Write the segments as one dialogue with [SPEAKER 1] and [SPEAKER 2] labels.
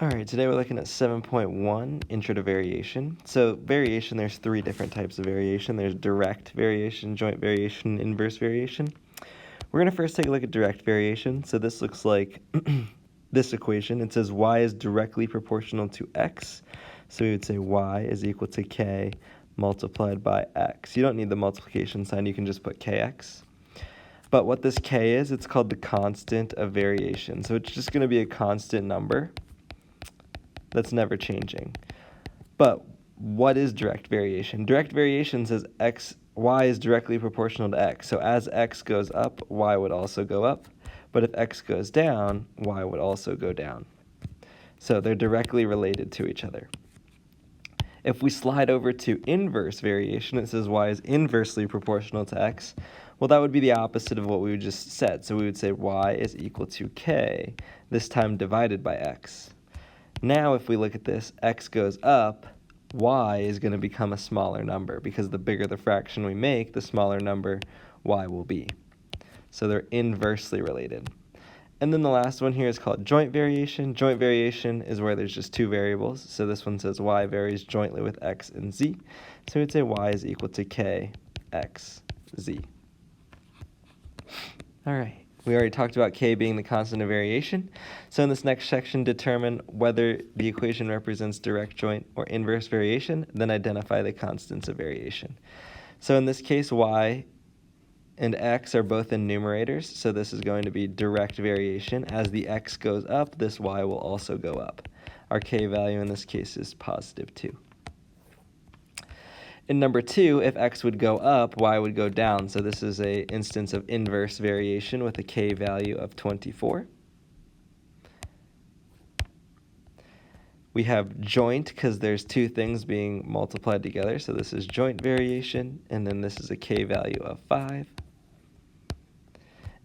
[SPEAKER 1] All right, today we're looking at 7.1, Intro to Variation. So variation, there's three different types of variation. There's direct variation, joint variation, inverse variation. We're going to first take a look at direct variation. So this looks like this equation. It says y is directly proportional to x. So we would say y is equal to k multiplied by x. You don't need the multiplication sign. You can just put kx. But what this k is, it's called the constant of variation. So it's just going to be a constant number that's never changing. But what is direct variation? Direct variation says y is directly proportional to x. So as x goes up, y would also go up. But if x goes down, y would also go down. So they're directly related to each other. If we slide over to inverse variation, it says y is inversely proportional to x. Well, that would be the opposite of what we just said. So we would say y is equal to k, this time divided by x. Now, if we look at this, x goes up, y is going to become a smaller number because the bigger the fraction we make, the smaller number y will be. So they're inversely related. And then the last one here is called joint variation. Joint variation is where there's just two variables. So this one says y varies jointly with x and z. So we'd say y is equal to k x z. All right. We already talked about k being the constant of variation. So in this next section, determine whether the equation represents direct, joint, or inverse variation, then identify the constants of variation. So in this case, y and x are both in numerators, so this is going to be direct variation. As the x goes up, this y will also go up. Our k value in this case is positive 2. In number 2, if x would go up, y would go down. So this is an instance of inverse variation with a k value of 24. We have joint because there's two things being multiplied together. So this is joint variation, and then this is a k value of 5.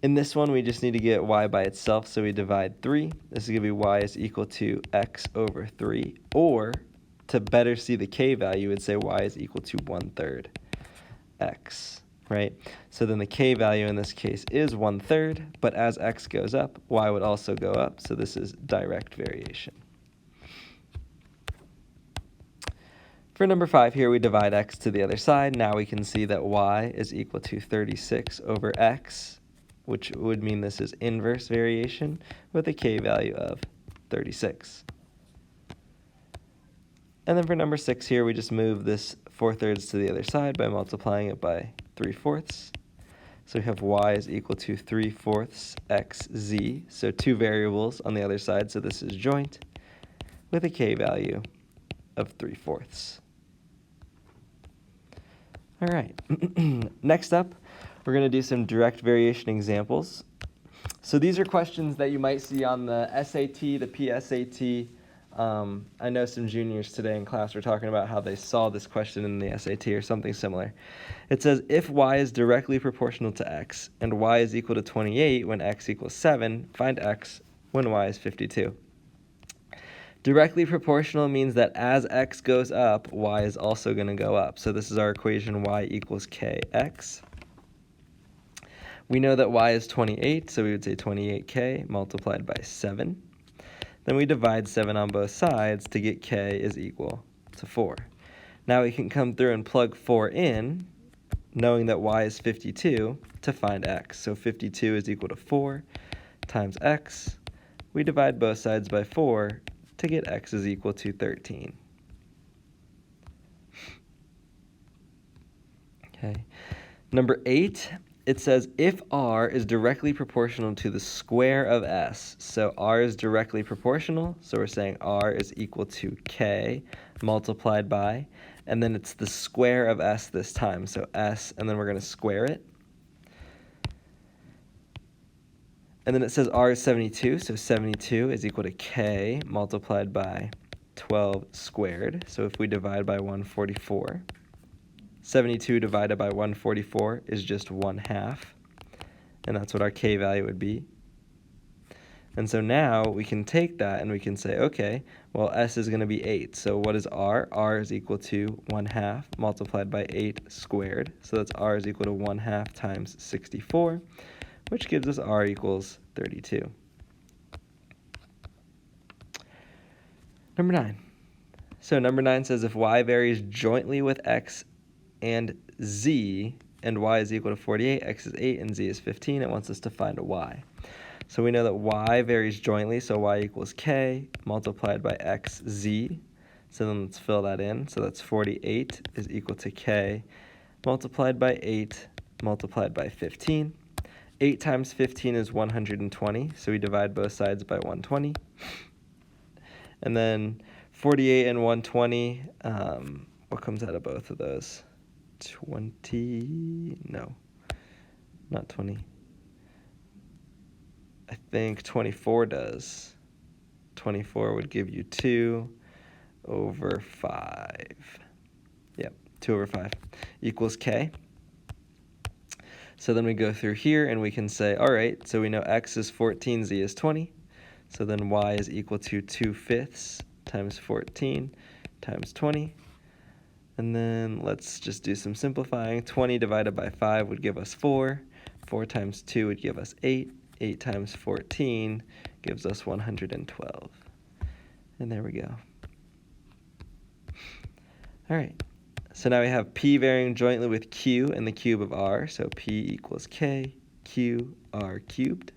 [SPEAKER 1] In this one, we just need to get y by itself, so we divide 3. This is going to be y is equal to x over 3, or to better see the k value, we'd say y is equal to 1/3 x, right? So then the k value in this case is 1/3, but as x goes up, y would also go up, so this is direct variation. For number 5 here, we divide x to the other side. Now we can see that y is equal to 36 over x, which would mean this is inverse variation with a k value of 36. And then for number 6 here, we just move this 4/3 to the other side by multiplying it by 3/4. So we have y is equal to 3/4 xz. So two variables on the other side, so this is joint, with a k value of 3/4. All right, next up, we're going to do some direct variation examples. So these are questions that you might see on the SAT, the PSAT. I know some juniors today in class were talking about how they saw this question in the SAT or something similar. It says, if y is directly proportional to x and y is equal to 28 when x equals 7, find x when y is 52. Directly proportional means that as x goes up, y is also going to go up. So this is our equation y equals kx. We know that y is 28, so we would say 28k multiplied by 7. Then we divide 7 on both sides to get k is equal to 4. Now we can come through and plug 4 in, knowing that y is 52, to find x. So 52 is equal to 4 times x. We divide both sides by 4 to get x is equal to 13. Okay. Number 8. It says if r is directly proportional to the square of s, so r is directly proportional, so we're saying r is equal to k multiplied by, and then it's the square of s this time, so s, and then we're going to square it. And then it says r is 72, so 72 is equal to k multiplied by 12 squared, so if we divide by 144, 72 divided by 144 is just 1/2, and that's what our k value would be. And so now we can take that and we can say, okay, well, s is going to be 8. So what is r? R is equal to 1/2 multiplied by 8 squared. So that's r is equal to 1/2 times 64, which gives us r equals 32. Number 9. So number 9 says if y varies jointly with x and z, and y is equal to 48, x is 8, and z is 15, it wants us to find a y. So we know that y varies jointly, so y equals k multiplied by x z. So then let's fill that in. So that's 48 is equal to k multiplied by 8 multiplied by 15. 8 times 15 is 120, so we divide both sides by 120. And then 48 and 120, what comes out of both of those? 20, no, not 20. I think 24 does. 24 would give you 2 over 5. Yep, 2 over 5 equals k. So then we go through here and we can say, all right, so we know x is 14, z is 20. So then y is equal to 2/5 times 14 times 20. And then let's just do some simplifying. 20 divided by 5 would give us 4. 4 times 2 would give us 8. 8 times 14 gives us 112. And there we go. All right. So now we have p varying jointly with q and the cube of r. So p equals k, q, r cubed.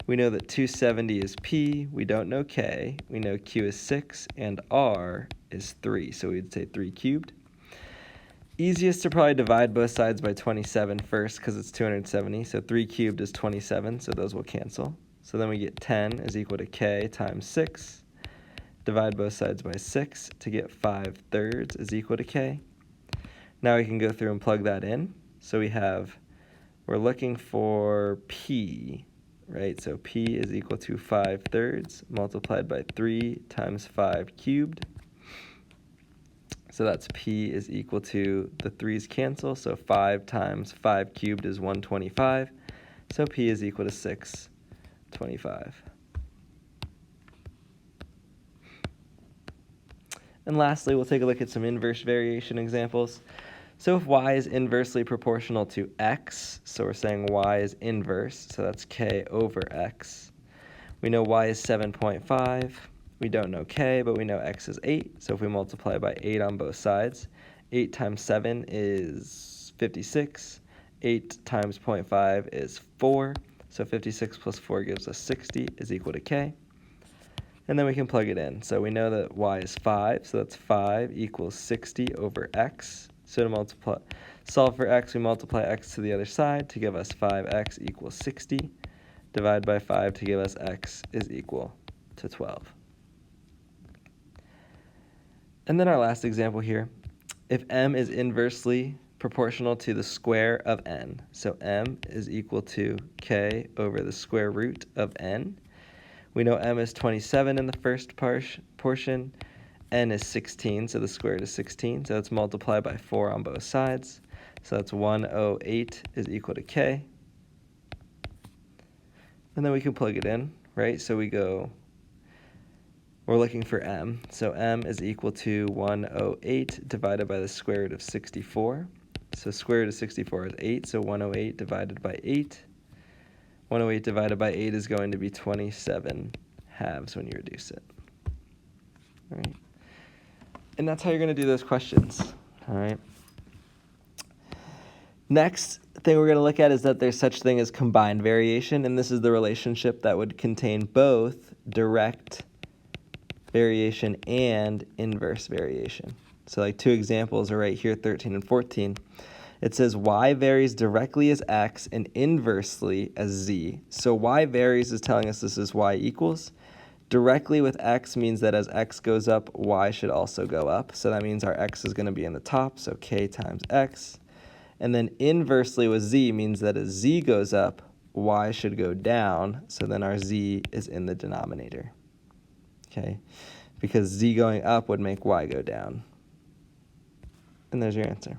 [SPEAKER 1] We know that 270 is p. We don't know k. We know q is 6 and r is 3. So we'd say 3 cubed. Easiest to probably divide both sides by 27 first because it's 270. So 3 cubed is 27, so those will cancel. So then we get 10 is equal to k times 6. Divide both sides by 6 to get 5/3 is equal to k. Now we can go through and plug that in. So we're looking for p, right? So p is equal to 5/3 multiplied by 3 times 5 cubed. So that's p is equal to, the 3's cancel, so 5 times 5 cubed is 125. So p is equal to 625. And lastly, we'll take a look at some inverse variation examples. So if y is inversely proportional to x, so we're saying y is inverse, so that's k over x. We know y is 7.5. We don't know k, but we know x is 8. So if we multiply by 8 on both sides, 8 times 7 is 56. 8 times 0.5 is 4. So 56 plus 4 gives us 60 is equal to k. And then we can plug it in. So we know that y is 5, so that's 5 equals 60 over x. So to solve for x, we multiply x to the other side to give us 5x equals 60. Divide by 5 to give us x is equal to 12. And then our last example here, if m is inversely proportional to the square of n, so m is equal to k over the square root of n. We know m is 27 in the first portion, n is 16, so the square root is 16, so let's multiply by 4 on both sides. So that's 108 is equal to k. And then we can plug it in, right? So we're looking for m. So m is equal to 108 divided by the square root of 64. So square root of 64 is 8, so 108 divided by 8. 108 divided by 8 is going to be 27 halves when you reduce it. All right. And that's how you're going to do those questions. All right. Next thing we're going to look at is that there's such thing as combined variation, and this is the relationship that would contain both direct variation and inverse variation. So like 2 examples are right here, 13 and 14. It says y varies directly as x and inversely as z. So y varies is telling us this is y equals. Directly with x means that as x goes up, y should also go up. So that means our x is going to be in the top, so k times x. And then inversely with z means that as z goes up, y should go down. So then our z is in the denominator. Okay, because z going up would make y go down. And there's your answer.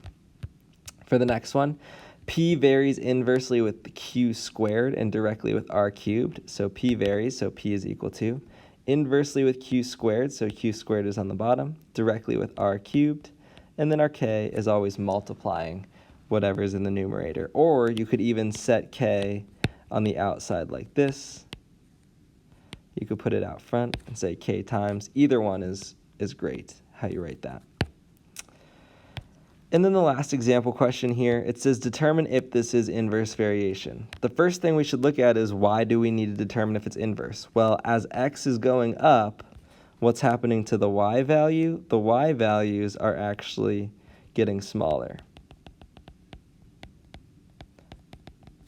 [SPEAKER 1] For the next one, p varies inversely with q squared and directly with r cubed. So p varies, so p is equal to. Inversely with q squared, so q squared is on the bottom. Directly with r cubed. And then our k is always multiplying whatever's in the numerator. Or you could even set k on the outside like this. You could put it out front and say k times. Either one is great, how you write that. And then the last example question here, it says determine if this is inverse variation. The first thing we should look at is why do we need to determine if it's inverse? Well, as x is going up, what's happening to the y value? The y values are actually getting smaller.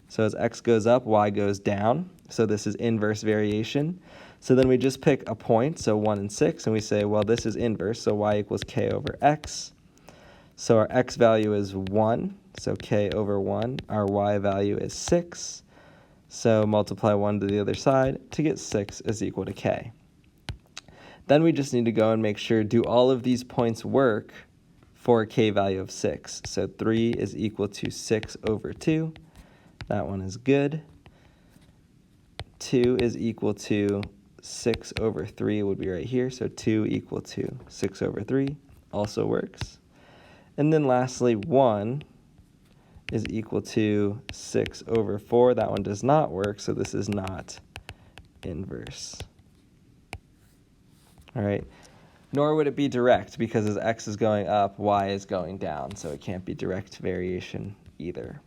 [SPEAKER 1] So as x goes up, y goes down. So this is inverse variation. So then we just pick a point, so 1 and 6, and we say, well, this is inverse, so y equals k over x. So our x value is 1, so k over 1. Our y value is 6, so multiply 1 to the other side to get 6 is equal to k. Then we just need to go and make sure, do all of these points work for a k value of 6? So 3 is equal to 6 over 2. That one is good. 2 is equal to 6 over 3 would be right here, so 2 equal to 6 over 3 also works. And then lastly, 1 is equal to 6 over 4. That one does not work, so this is not inverse. All right. Nor would it be direct, because as x is going up, y is going down, so it can't be direct variation either.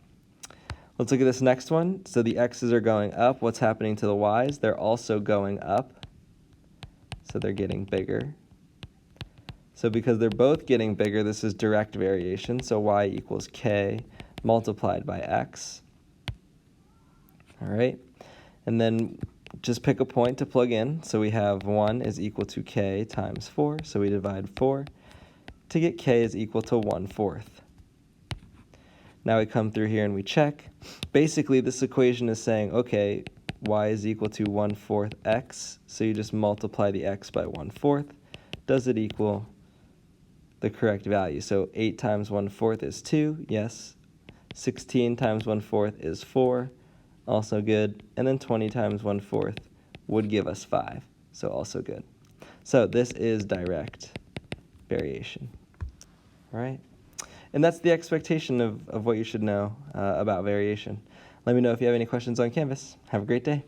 [SPEAKER 1] Let's look at this next one. So the x's are going up. What's happening to the y's? They're also going up, so they're getting bigger. So because they're both getting bigger, this is direct variation, so y equals k multiplied by x. All right, and then just pick a point to plug in. So we have 1 is equal to k times 4, so we divide 4 to get k is equal to 1/4. Now we come through here and we check. Basically, this equation is saying, okay, y is equal to 1/4 x, so you just multiply the x by 1/4. Does it equal the correct value? So 8 times 1/4 is 2, yes. 16 times 1/4 is 4, also good. And then 20 times 1/4 would give us 5, so also good. So this is direct variation. All right? And that's the expectation of what you should know about variation. Let me know if you have any questions on Canvas. Have a great day.